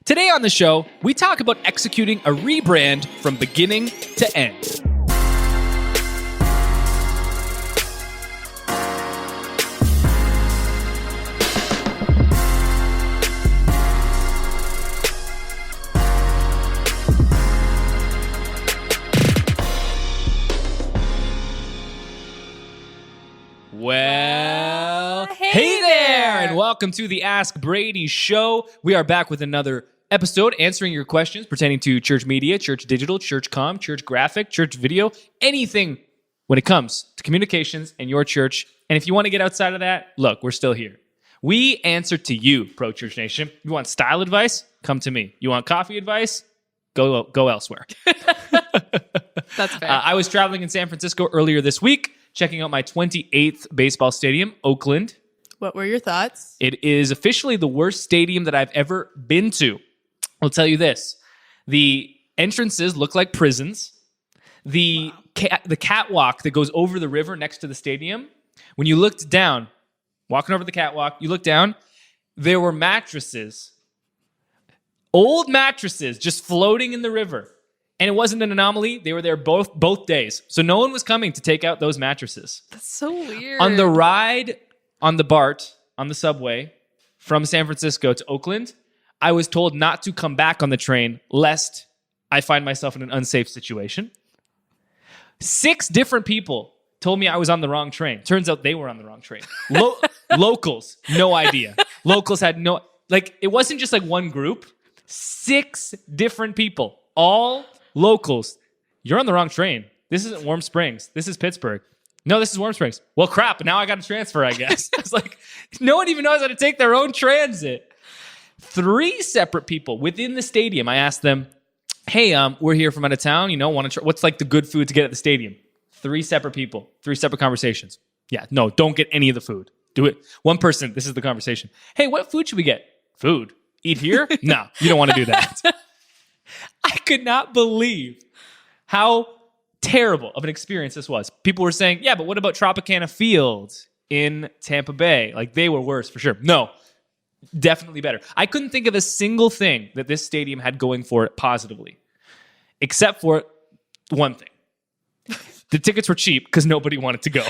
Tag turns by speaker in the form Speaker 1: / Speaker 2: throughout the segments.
Speaker 1: Today on the show, we talk about executing a rebrand from beginning to end. Well, hey there, and welcome to the Ask Brady Show. We are back with another episode answering your questions pertaining to church media, church digital, church comm, church graphic, church video, anything when it comes to communications in your church. And if you want to get outside of that, look, we're still here. We answer to you, Pro Church Nation. You want style advice? Come to me. You want coffee advice? Go elsewhere.
Speaker 2: That's fair.
Speaker 1: I was traveling in San Francisco earlier this week, checking out my 28th baseball stadium, Oakland.
Speaker 2: What were your thoughts?
Speaker 1: It is officially the worst stadium that I've ever been to. I'll tell you this. The entrances look like prisons. The catwalk that goes over the river next to the stadium, when you looked down, walking over the catwalk, you look down, there were mattresses, old mattresses just floating in the river. And it wasn't an anomaly. They were there both days. So no one was coming to take out those mattresses.
Speaker 2: That's so weird.
Speaker 1: On the ride on the BART, on the subway, from San Francisco to Oakland, I was told not to come back on the train lest I find myself in an unsafe situation. 6 different people told me I was on the wrong train. Turns out they were on the wrong train. Locals, no idea. Locals had no... it wasn't just one group. 6 different people, all locals. You're on the wrong train. This isn't Warm Springs. This is Pittsburgh. No, this is Warm Springs. Well, crap. Now I got to transfer, I guess. It's no one even knows how to take their own transit. 3 separate people within the stadium. I asked them, hey, we're here from out of town. Want to try? What's the good food to get at the stadium? 3 separate people, 3 separate conversations. Yeah, no, don't get any of the food. Do it. One person, this is the conversation. Hey, what food should we get? Food. Eat here? No, you don't want to do that. I could not believe how terrible of an experience this was. People were saying, yeah, but what about Tropicana Field in Tampa Bay? They were worse for sure. No, definitely better. I couldn't think of a single thing that this stadium had going for it positively, except for one thing. The tickets were cheap because nobody wanted to go.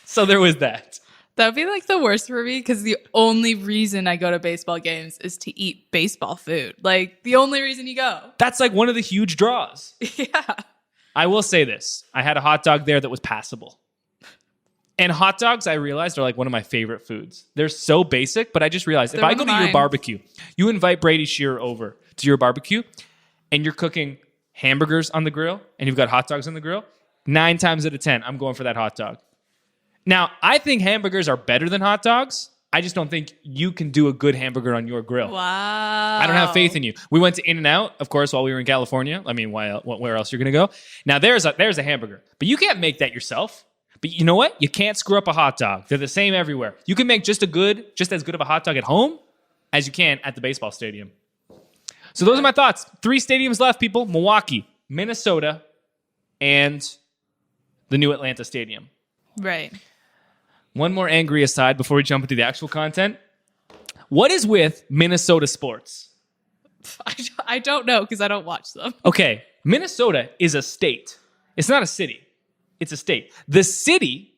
Speaker 1: So there was that.
Speaker 2: That would be the worst for me because the only reason I go to baseball games is to eat baseball food. The only reason you go.
Speaker 1: That's one of the huge draws.
Speaker 2: Yeah.
Speaker 1: I will say this. I had a hot dog there that was passable. And hot dogs, I realized, are one of my favorite foods. They're so basic, but I just realized if I go to your barbecue, you invite Brady Shearer over to your barbecue, and you're cooking hamburgers on the grill, and you've got hot dogs on the grill, 9 times out of 10, I'm going for that hot dog. Now, I think hamburgers are better than hot dogs. I just don't think you can do a good hamburger on your grill.
Speaker 2: Wow.
Speaker 1: I don't have faith in you. We went to In-N-Out, of course, while we were in California. I mean, where else you're going to go? Now, there's a hamburger, but you can't make that yourself. But you know what? You can't screw up a hot dog. They're the same everywhere. You can make just as good of a hot dog at home as you can at the baseball stadium. So those are my thoughts. 3 stadiums left, people. Milwaukee, Minnesota, and the new Atlanta Stadium.
Speaker 2: Right.
Speaker 1: One more angry aside before we jump into the actual content. What is with Minnesota sports?
Speaker 2: I don't know because I don't watch them.
Speaker 1: Okay, Minnesota is a state. It's not a city. It's a state. The city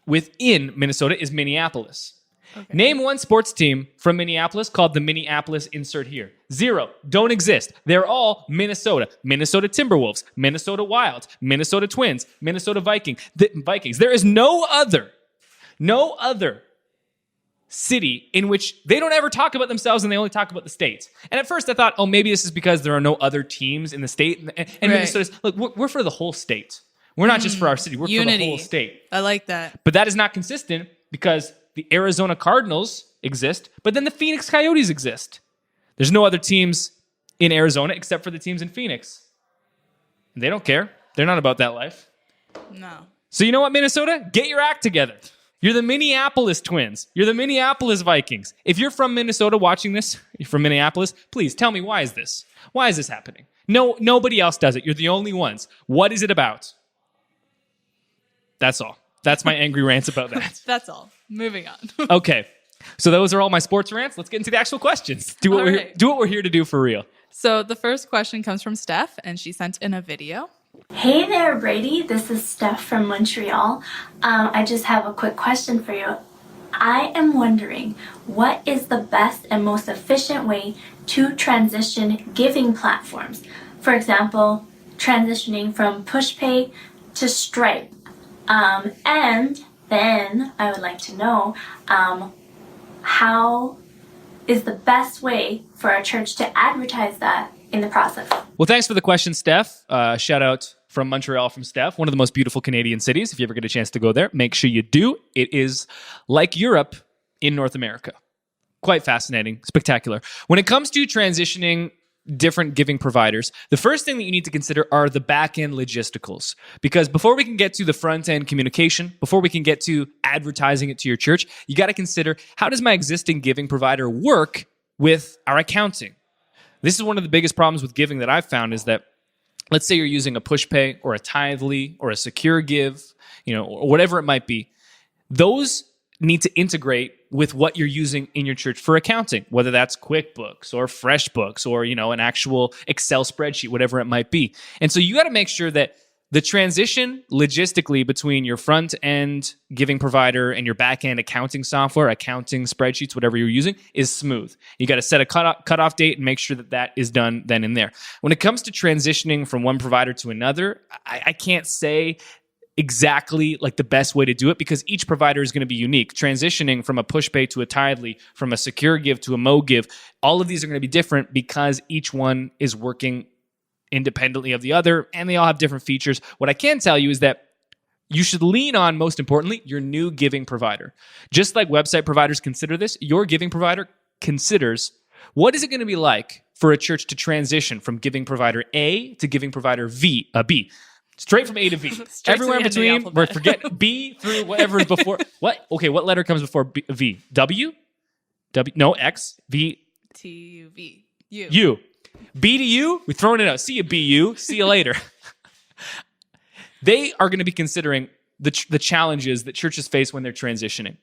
Speaker 1: within Minnesota is Minneapolis. Okay. Name one sports team from Minneapolis called the Minneapolis insert here. 0. Don't exist. They're all Minnesota. Minnesota Timberwolves, Minnesota Wild, Minnesota Twins, Minnesota Vikings. There is no other city in which they don't ever talk about themselves and they only talk about the state. And at first I thought, maybe this is because there are no other teams in the state. And right. Minnesota's, look, we're for the whole state. We're not just for our city. We're
Speaker 2: Unity.
Speaker 1: For the whole state.
Speaker 2: I like that.
Speaker 1: But that is not consistent because the Arizona Cardinals exist, but then the Phoenix Coyotes exist. There's no other teams in Arizona except for the teams in Phoenix. And they don't care. They're not about that life.
Speaker 2: No.
Speaker 1: So you know what, Minnesota? Get your act together. You're the Minneapolis Twins. You're the Minneapolis Vikings. If you're from Minnesota watching this, you're from Minneapolis, please tell me, why is this? Why is this happening? No, nobody else does it. You're the only ones. What is it about? That's all. That's my angry rants about that.
Speaker 2: That's all. Moving on.
Speaker 1: Okay. So those are all my sports rants. Let's get into the actual questions. Do what we're here to do for real.
Speaker 2: So the first question comes from Steph, and she sent in a video.
Speaker 3: Hey there, Brady. This is Steph from Montreal. I just have a quick question for you. I am wondering, what is the best and most efficient way to transition giving platforms? For example, transitioning from PushPay to Stripe. And then I would like to know how is the best way for our church to advertise that in the process?
Speaker 1: Well, thanks for the question, Steph. Shout out from Montreal from Steph, one of the most beautiful Canadian cities. If you ever get a chance to go there, make sure you do. It is like Europe in North America. Quite fascinating, spectacular. When it comes to transitioning different giving providers, the first thing that you need to consider are the back-end logisticals. Because before we can get to the front-end communication, before we can get to advertising it to your church, you got to consider, how does my existing giving provider work with our accounting? This is one of the biggest problems with giving that I've found, is that let's say you're using a PushPay or a Tithely or a Secure Give, or whatever it might be. Those need to integrate with what you're using in your church for accounting, whether that's QuickBooks or FreshBooks or, an actual Excel spreadsheet, whatever it might be. And so you got to make sure that the transition logistically between your front-end giving provider and your back-end accounting software, accounting spreadsheets, whatever you're using, is smooth. You got to set a cutoff date and make sure that is done then and there. When it comes to transitioning from one provider to another, I can't say exactly like the best way to do it, because each provider is going to be unique. Transitioning from a PushPay to a Tithely, from a Secure Give to a MoGive, all of these are going to be different because each one is working independently of the other, and they all have different features. What I can tell you is that you should lean on, most importantly, your new giving provider. Just like website providers consider this, your giving provider considers, what is it going to be like for a church to transition from giving provider A to giving provider B? Straight from A to V. Everywhere in between, or forget B through whatever is before. What? Okay, what letter comes before V? W? No, X. V.
Speaker 2: T, U, V. U.
Speaker 1: U. B to U, we're throwing it out. See you, BU. See you later. They are going to be considering the challenges that churches face when they're transitioning.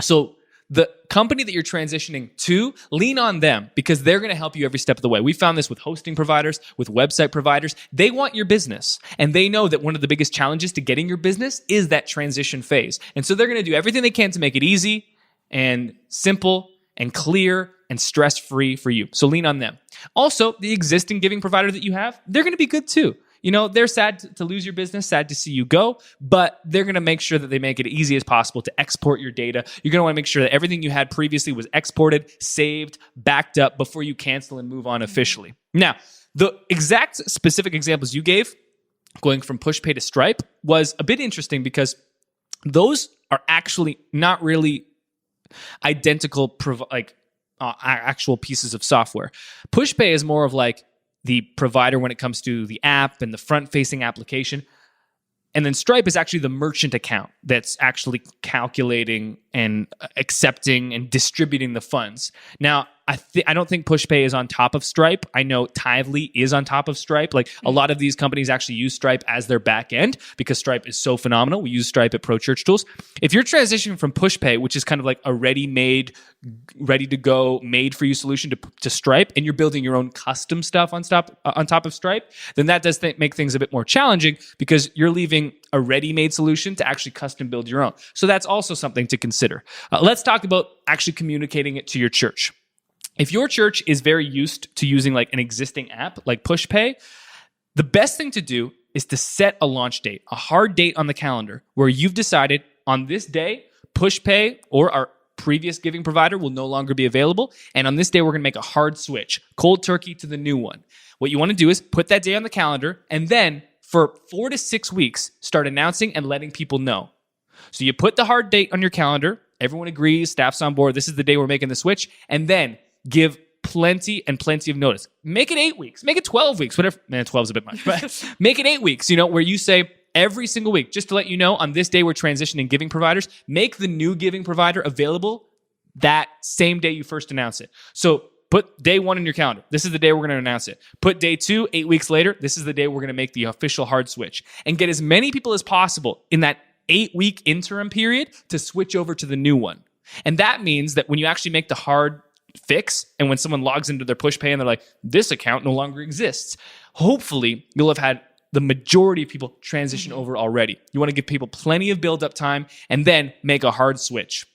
Speaker 1: So the company that you're transitioning to, lean on them, because they're going to help you every step of the way. We found this with hosting providers, with website providers. They want your business, and they know that one of the biggest challenges to getting your business is that transition phase. And so they're going to do everything they can to make it easy and simple and clear and stress-free for you. So lean on them. Also, the existing giving provider that you have, they're going to be good too. They're sad to lose your business, sad to see you go, but they're going to make sure that they make it easy as possible to export your data. You're going to want to make sure that everything you had previously was exported, saved, backed up before you cancel and move on officially. Now, the exact specific examples you gave, going from PushPay to Stripe, was a bit interesting because those are actually not really identical actual pieces of software. PushPay is more of like the provider when it comes to the app and the front-facing application. And then Stripe is actually the merchant account that's actually calculating and accepting and distributing the funds. Now, I don't think PushPay is on top of Stripe. I know Tithely is on top of Stripe. Like a lot of these companies actually use Stripe as their back end because Stripe is so phenomenal. We use Stripe at Pro Church Tools. If you're transitioning from PushPay, which is kind of like a ready-made, ready-to-go, made-for-you solution to Stripe, and you're building your own custom stuff on top of Stripe, then that does make things a bit more challenging because you're leaving a ready-made solution to actually custom build your own. So that's also something to consider. Let's talk about actually communicating it to your church. If your church is very used to using like an existing app like PushPay, the best thing to do is to set a launch date, a hard date on the calendar where you've decided on this day, PushPay or our previous giving provider will no longer be available. And on this day, we're going to make a hard switch, cold turkey to the new one. What you want to do is put that day on the calendar and then for 4 to 6 weeks, start announcing and letting people know. So you put the hard date on your calendar, everyone agrees, staff's on board, this is the day we're making the switch, and then give plenty of notice. Make it 8 weeks, make it 12 weeks, whatever. Man, 12 is a bit much, but make it 8 weeks, where you say every single week, just to let you know, on this day we're transitioning giving providers, make the new giving provider available that same day you first announce it. So put day 1 in your calendar. This is the day we're going to announce it. Put day 2, 8 weeks later, this is the day we're going to make the official hard switch. And get as many people as possible in that 8-week interim period to switch over to the new one. And that means that when you actually make the hard fix and when someone logs into their push pay and they're like, this account no longer exists, hopefully you'll have had the majority of people transition over already. You want to give people plenty of build-up time and then make a hard switch.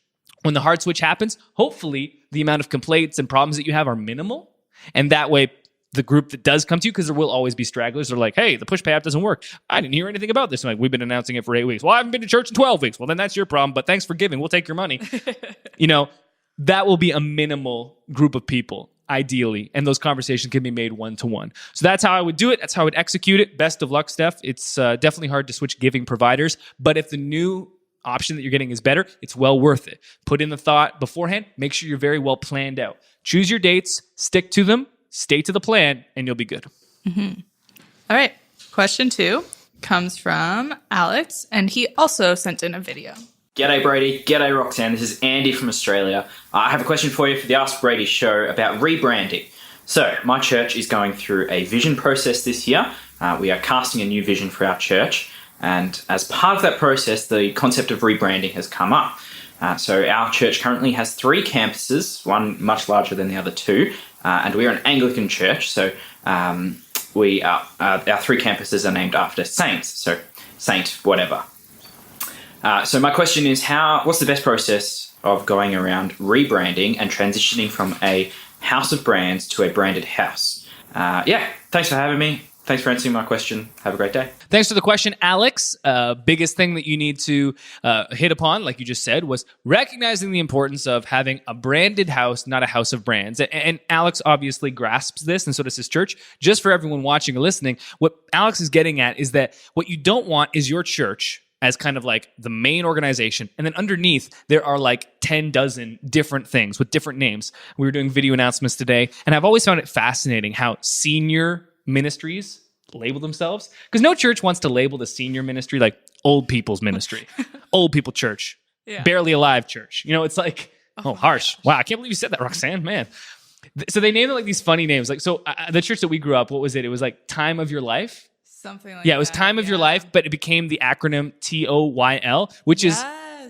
Speaker 1: When the hard switch happens, hopefully the amount of complaints and problems that you have are minimal. And that way, the group that does come to you, because there will always be stragglers, they're like, hey, the push pay app doesn't work. I didn't hear anything about this. I'm like, we've been announcing it for 8 weeks. Well, I haven't been to church in 12 weeks. Well, then that's your problem, but thanks for giving. We'll take your money. That will be a minimal group of people, ideally, and those conversations can be made one-to-one. So that's how I would do it. That's how I would execute it. Best of luck, Steph. It's definitely hard to switch giving providers, but if the new option that you're getting is better, it's well worth it. Put in the thought beforehand. Make sure you're very well planned out. Choose your dates, stick to them, stay to the plan, and you'll be good.
Speaker 2: Mm-hmm. All right. Question 2 comes from Alex, and he also sent in a video.
Speaker 4: G'day Brady, g'day Roxanne, this is Andy from Australia. I have a question for you for the Ask Brady show about rebranding. So, my church is going through a vision process this year. We are casting a new vision for our church, and as part of that process, the concept of rebranding has come up. So our church currently has 3 campuses, one much larger than the other 2, and we are an Anglican church, so our 3 campuses are named after saints, so saint whatever. So my question is, what's the best process of going around rebranding and transitioning from a house of brands to a branded house? Thanks for having me. Thanks for answering my question. Have a great day.
Speaker 1: Thanks for the question, Alex. Biggest thing that you need to hit upon, like you just said, was recognizing the importance of having a branded house, not a house of brands. And Alex obviously grasps this, and so does his church. Just for everyone watching or listening, what Alex is getting at is that what you don't want is your church as kind of like the main organization. And then underneath, there are like 10 dozen different things with different names. We were doing video announcements today, and I've always found it fascinating how senior ministries label themselves, because no church wants to label the senior ministry like old people's ministry, old people church, barely alive church. It's like, harsh. Wow, I can't believe you said that, Roxanne, man. So they named it like these funny names. Like, so the church that we grew up, what was it? It was like Time of Your Life.
Speaker 2: Something like that.
Speaker 1: Yeah, it was Time of Your Life, but it became the acronym TOYL, which is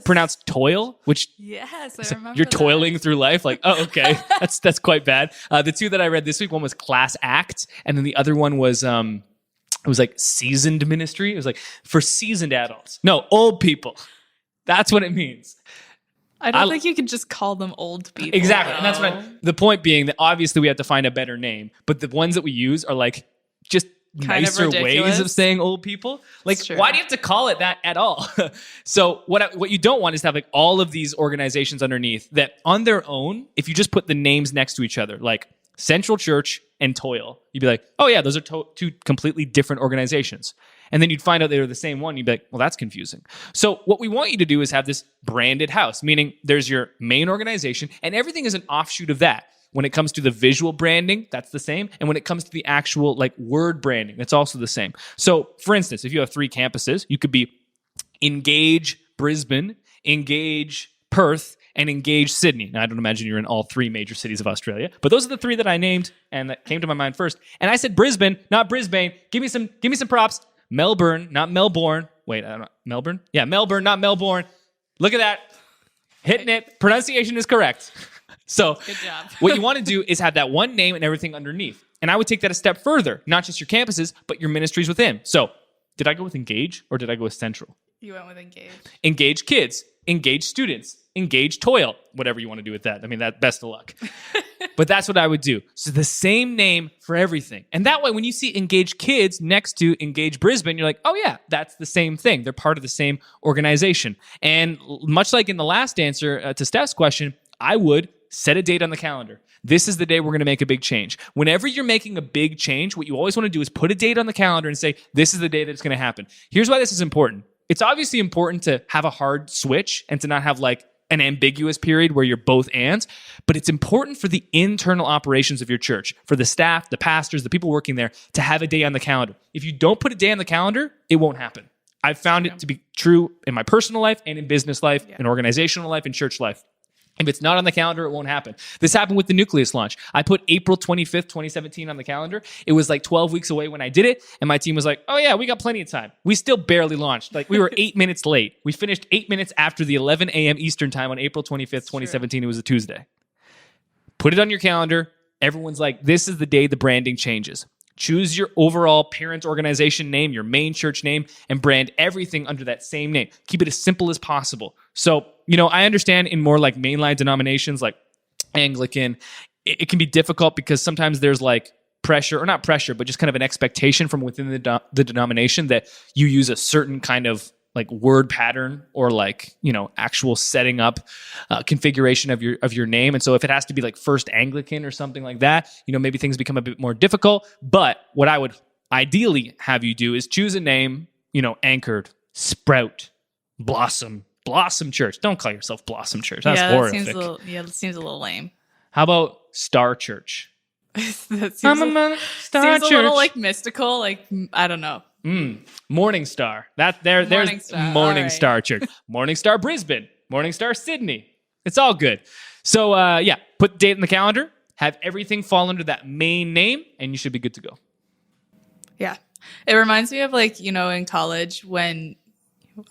Speaker 1: pronounced toil, which
Speaker 2: yes, I remember
Speaker 1: you're toiling through life. Like, oh, okay, that's quite bad. The 2 that I read this week, one was Class Act, and then the other one was it was like seasoned ministry. It was like for seasoned adults. No, old people. That's what it means.
Speaker 2: I don't think you can just call them old people.
Speaker 1: Exactly,
Speaker 2: though.
Speaker 1: and that's the point being that obviously we have to find a better name, but the ones that we use are like just
Speaker 2: kind
Speaker 1: nicer
Speaker 2: of
Speaker 1: ways of saying old people. Like, why do you have to call it that at all? So what you don't want is to have like all of these organizations underneath that on their own, if you just put the names next to each other, like Central Church and Toil, you'd be like, oh yeah, those are 2 completely different organizations. And then you'd find out they were the same one. You'd be like, well, that's confusing. So what we want you to do is have this branded house, meaning there's your main organization and everything is an offshoot of that. When it comes to the visual branding, that's the same. And when it comes to the actual like word branding, that's also the same. So for instance, if you have 3 campuses, you could be Engage Brisbane, Engage Perth, and Engage Sydney. Now, I don't imagine you're in all 3 major cities of Australia, but those are the 3 that I named and that came to my mind first. And I said Brisbane, not Brisbane. Give me some props. Melbourne, not Melbourne. Wait, I don't know. Melbourne? Yeah, Melbourne, not Melbourne. Look at that. Hitting it. Pronunciation is correct. So
Speaker 2: good job.
Speaker 1: What you want to do is have that one name and everything underneath. And I would take that a step further, not just your campuses, but your ministries within. So did I go with Engage or did I go with Central?
Speaker 2: You went with Engage.
Speaker 1: Engage kids, engage students, engage toil, whatever you want to do with that. I mean, that best of luck. But that's what I would do. So the same name for everything. And that way, when you see Engage Kids next to Engage Brisbane, you're like, oh yeah, that's the same thing. They're part of the same organization. And much like in the last answer to Steph's question, I would set a date on the calendar. This is the day we're going to make a big change. Whenever you're making a big change, what you always want to do is put a date on the calendar and say, this is the day that it's going to happen. Here's why this is important. It's obviously important to have a hard switch and to not have like an ambiguous period where you're both ands, but it's important for the internal operations of your church, for the staff, the pastors, the people working there to have a day on the calendar. If you don't put a day on the calendar, it won't happen. I've found it to be true in my personal life and in business life, in organizational life, in church life. If it's not on the calendar, it won't happen. This happened with the Nucleus launch. I put April 25th, 2017 on the calendar. It was like 12 weeks away when I did it. And my team was like, oh yeah, we got plenty of time. We still barely launched. Like we were 8 minutes late. We finished 8 minutes after the 11 a.m. Eastern time on April 25th, 2017. It was a Tuesday. Put it on your calendar. Everyone's like, this is the day the branding changes. Choose your overall parent organization name, your main church name, and brand everything under that same name. Keep it as simple as possible. So, I understand in more like mainline denominations like Anglican, it can be difficult because sometimes there's like pressure, or not pressure, but just kind of an expectation from within the denomination that you use a certain kind of like word pattern or like, actual setting up configuration of your name. And so if it has to be like First Anglican or something like that, maybe things become a bit more difficult. But what I would ideally have you do is choose a name, Anchored, Sprout, Blossom Church. Don't call yourself Blossom Church. That's horrific.
Speaker 2: That seems a little lame.
Speaker 1: How about Star Church?
Speaker 2: That seems,
Speaker 1: I'm a Star
Speaker 2: seems
Speaker 1: Church.
Speaker 2: a little like mystical. Like, I don't know.
Speaker 1: Morning Star. There's Morning Star Church. Morning Star Brisbane. Morning Star Sydney. It's all good. So put the date in the calendar, have everything fall under that main name, and you should be good to go.
Speaker 2: Yeah. It reminds me of like, in college when,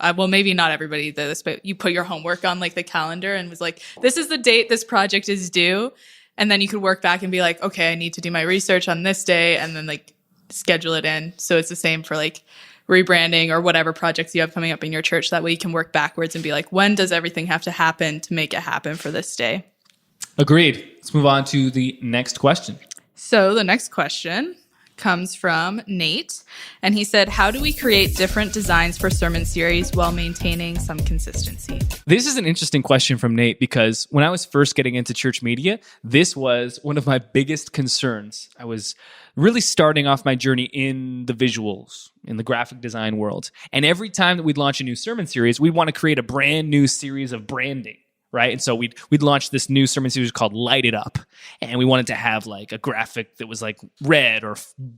Speaker 2: well, maybe not everybody did this, but you put your homework on like the calendar and was like, this is the date this project is due. And then you could work back and be like, okay, I need to do my research on this day, and then like schedule it in. So it's the same for like rebranding or whatever projects you have coming up in your church. That way you can work backwards and be like, when does everything have to happen to make it happen for this day?
Speaker 1: Agreed. Let's move on to the next question.
Speaker 2: So the next question comes from Nate, and he said, how do we create different designs for sermon series while maintaining some consistency?
Speaker 1: This is an interesting question from Nate because when I was first getting into church media, this was one of my biggest concerns. I was really starting off my journey in the visuals, in the graphic design world. And every time that we'd launch a new sermon series, we'd want to create a brand new series of branding. Right. And so we'd launch this new sermon series called Light It Up. And we wanted to have like a graphic that was like red or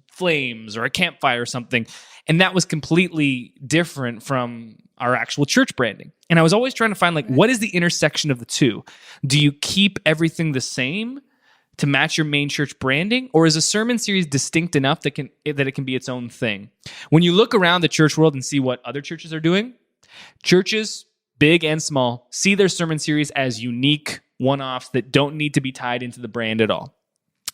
Speaker 1: flames or a campfire or something. And that was completely different from our actual church branding. And I was always trying to find like, what is the intersection of the two? Do you keep everything the same to match your main church branding? Or is a sermon series distinct enough that it can be its own thing? When you look around the church world and see what other churches are doing, churches, big and small, see their sermon series as unique one-offs that don't need to be tied into the brand at all.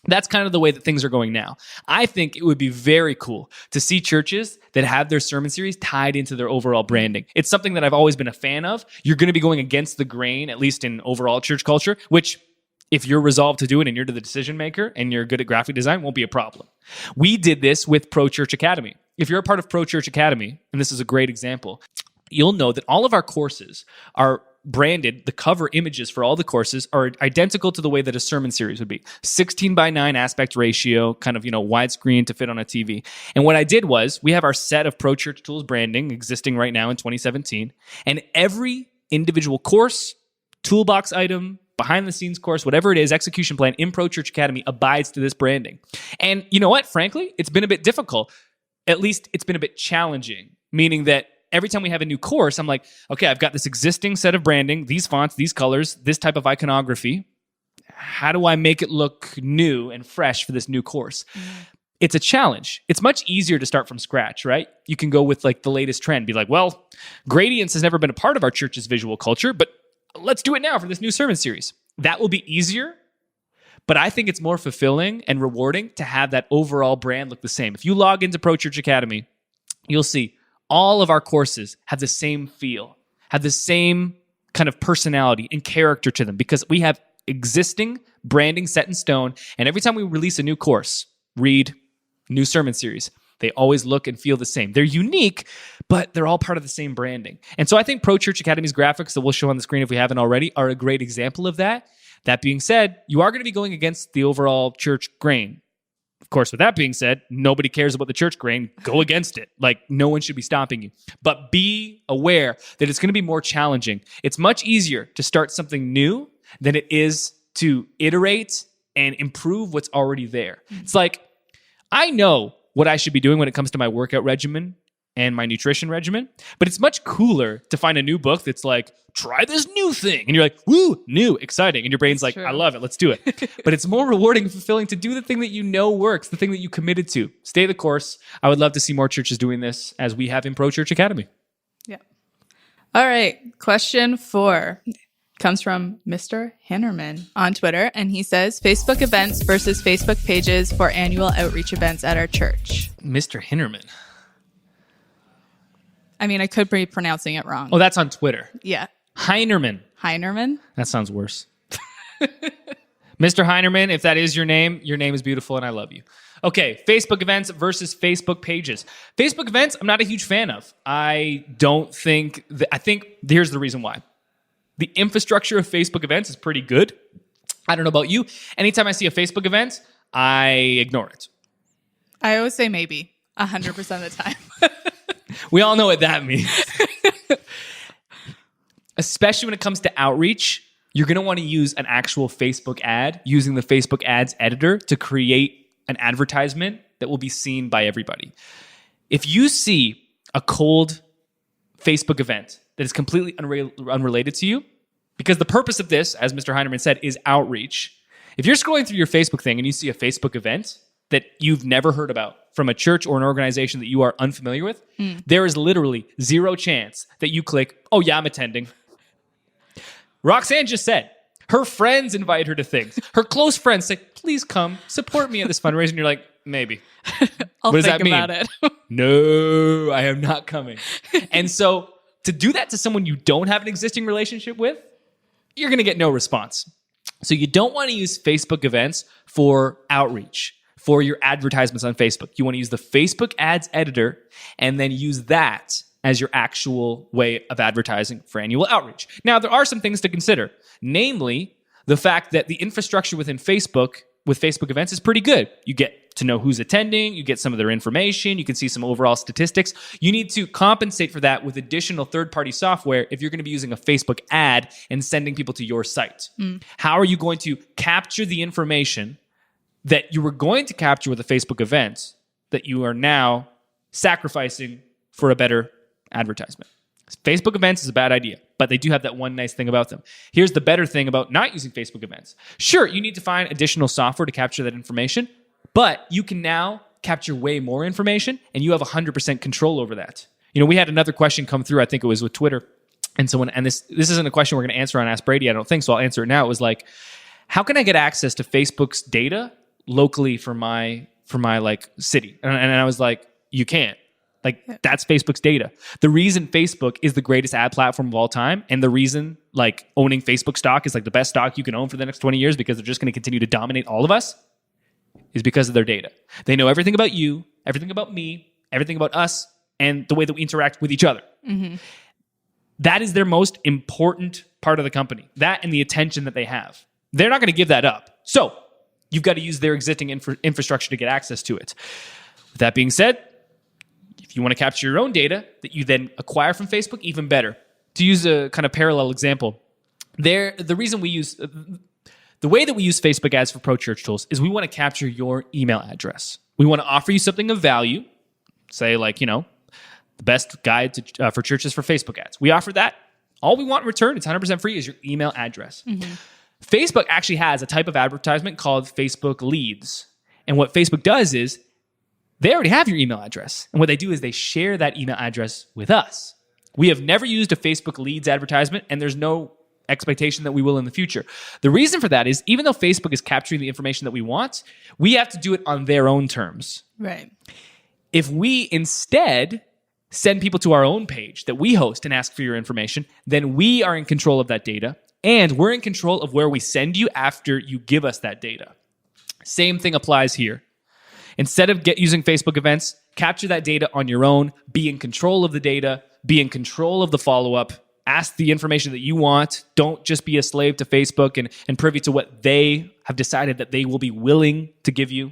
Speaker 1: That's kind of the way that things are going now. I think it would be very cool to see churches that have their sermon series tied into their overall branding. It's something that I've always been a fan of. You're going to be going against the grain, at least in overall church culture, which if you're resolved to do it and you're the decision maker and you're good at graphic design, won't be a problem. We did this with Pro Church Academy. If you're a part of Pro Church Academy, and this is a great example, you'll know that all of our courses are branded. The cover images for all the courses are identical to the way that a sermon series would be. 16:9 aspect ratio, kind of, widescreen to fit on a TV. And what I did was, we have our set of Pro Church Tools branding existing right now in 2017. And every individual course, toolbox item, behind the scenes course, whatever it is, execution plan in Pro Church Academy abides to this branding. And you know what? Frankly, it's been a bit difficult. At least it's been a bit challenging, meaning that every time we have a new course, I'm like, okay, I've got this existing set of branding, these fonts, these colors, this type of iconography. How do I make it look new and fresh for this new course? It's a challenge. It's much easier to start from scratch, right? You can go with like the latest trend, be like, well, gradients has never been a part of our church's visual culture, but let's do it now for this new sermon series. That will be easier, but I think it's more fulfilling and rewarding to have that overall brand look the same. If you log into Pro Church Academy, you'll see all of our courses have the same feel, have the same kind of personality and character to them because we have existing branding set in stone. And every time we release a new course, read, new sermon series, they always look and feel the same. They're unique, but they're all part of the same branding. And so I think Pro Church Academy's graphics that we'll show on the screen if we haven't already are a great example of that. That being said, you are going to be going against the overall church grain. Of course, with that being said, nobody cares about the church grain. Go against it. Like, no one should be stopping you. But be aware that it's going to be more challenging. It's much easier to start something new than it is to iterate and improve what's already there. It's like, I know what I should be doing when it comes to my workout regimen and my nutrition regimen. But it's much cooler to find a new book that's like, try this new thing. And you're like, woo, new, exciting. And your brain's like,
Speaker 2: true.
Speaker 1: I love it. Let's do it. But it's more rewarding and fulfilling to do the thing that you know works, the thing that you committed to. Stay the course. I would love to see more churches doing this as we have in Pro Church Academy.
Speaker 2: Yeah. All right. Question 4 comes from Mr. Hannerman on Twitter. And he says, Facebook events versus Facebook pages for annual outreach events at our church.
Speaker 1: Mr. Hinnerman.
Speaker 2: I mean, I could be pronouncing it wrong.
Speaker 1: Oh, that's on Twitter.
Speaker 2: Yeah.
Speaker 1: Heinerman.
Speaker 2: Heinerman?
Speaker 1: That sounds worse. Mr. Heinerman, if that is your name is beautiful and I love you. Okay, Facebook events versus Facebook pages. Facebook events, I'm not a huge fan of. I think here's the reason why. The infrastructure of Facebook events is pretty good. I don't know about you. Anytime I see a Facebook event, I ignore it.
Speaker 2: I always say maybe 100% of the time.
Speaker 1: We all know what that means. Especially when it comes to outreach, you're going to want to use an actual Facebook ad using the Facebook ads editor to create an advertisement that will be seen by everybody. If you see a cold Facebook event that is completely unrelated to you, because the purpose of this, as Mr. Heinerman said, is outreach. If you're scrolling through your Facebook thing and you see a Facebook event that you've never heard about from a church or an organization that you are unfamiliar with, there is literally zero chance that you click, oh yeah, I'm attending. Roxanne just said her friends invite her to things. Her close friends say, please come support me at this fundraiser. And you're like, maybe.
Speaker 2: I'll
Speaker 1: What does
Speaker 2: think
Speaker 1: that mean?
Speaker 2: about it.
Speaker 1: No, I am not coming. And so to do that to someone you don't have an existing relationship with, you're going to get no response. So you don't want to use Facebook events for outreach, for your advertisements on Facebook. You want to use the Facebook ads editor and then use that as your actual way of advertising for annual outreach. Now, there are some things to consider, namely the fact that the infrastructure within Facebook with Facebook events is pretty good. You get to know who's attending, you get some of their information, you can see some overall statistics. You need to compensate for that with additional third-party software if you're going to be using a Facebook ad and sending people to your site. How are you going to capture the information that you were going to capture with a Facebook event that you are now sacrificing for a better advertisement? Facebook events is a bad idea, but they do have that one nice thing about them. Here's the better thing about not using Facebook events. Sure, you need to find additional software to capture that information, but you can now capture way more information and you have 100% control over that. You know, we had another question come through, I think it was with Twitter, and this isn't a question we're going to answer on Ask Brady, I don't think, so I'll answer it now. It was like, how can I get access to Facebook's data locally for my like city? And I was like, you can't. Like, that's Facebook's data. The reason Facebook is the greatest ad platform of all time, and the reason like owning Facebook stock is like the best stock you can own for the next 20 years because they're just going to continue to dominate all of us, is because of their data. They know everything about you, everything about me, everything about us, and the way that we interact with each other. Mm-hmm. That is their most important part of the company. That and the attention that they have. They're not going to give that up. So you've got to use their existing infrastructure to get access to it. With that being said, if you want to capture your own data that you then acquire from Facebook, even better. To use a kind of parallel example, the way that we use Facebook ads for Pro Church Tools is we want to capture your email address. We want to offer you something of value, say like, the best guide for churches for Facebook ads. We offer that. All we want in return, it's 100% free, is your email address. Mm-hmm. Facebook actually has a type of advertisement called Facebook Leads. And what Facebook does is they already have your email address. And what they do is they share that email address with us. We have never used a Facebook Leads advertisement, and there's no expectation that we will in the future. The reason for that is even though Facebook is capturing the information that we want, we have to do it on their own terms.
Speaker 2: Right.
Speaker 1: If we instead send people to our own page that we host and ask for your information, then we are in control of that data, and we're in control of where we send you after you give us that data. Same thing applies here. Instead of using Facebook events, capture that data on your own, be in control of the data, be in control of the follow-up, ask the information that you want. Don't just be a slave to Facebook and privy to what they have decided that they will be willing to give you.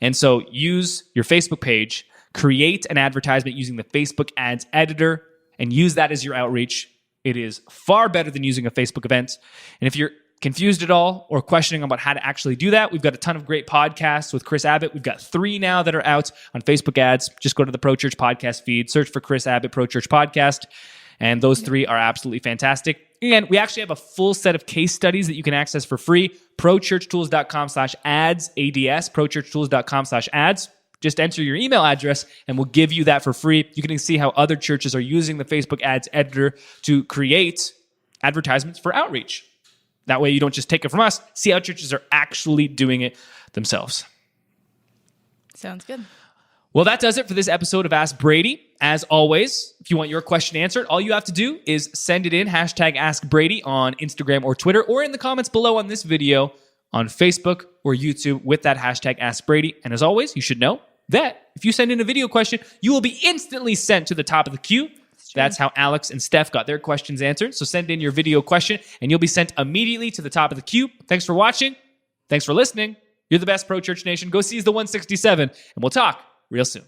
Speaker 1: And so use your Facebook page, create an advertisement using the Facebook ads editor, and use that as your outreach. It is far better than using a Facebook event. And if you're confused at all or questioning about how to actually do that, we've got a ton of great podcasts with Chris Abbott. We've got 3 now that are out on Facebook ads. Just go to the Pro Church Podcast feed, search for Chris Abbott Pro Church Podcast, and those 3 are absolutely fantastic. And we actually have a full set of case studies that you can access for free. prochurchtools.com/ads, ADS, prochurchtools.com/ads. Just enter your email address and we'll give you that for free. You can see how other churches are using the Facebook ads editor to create advertisements for outreach. That way you don't just take it from us. See how churches are actually doing it themselves.
Speaker 2: Sounds good.
Speaker 1: Well, that does it for this episode of Ask Brady. As always, if you want your question answered, all you have to do is send it in, #AskBrady on Instagram or Twitter, or in the comments below on this video on Facebook or YouTube with that #AskBrady. And as always, you should know that if you send in a video question, you will be instantly sent to the top of the queue. That's how Alex and Steph got their questions answered. So send in your video question and you'll be sent immediately to the top of the queue. Thanks for watching. Thanks for listening. You're the best, Pro Church Nation. Go seize the 167 and we'll talk real soon.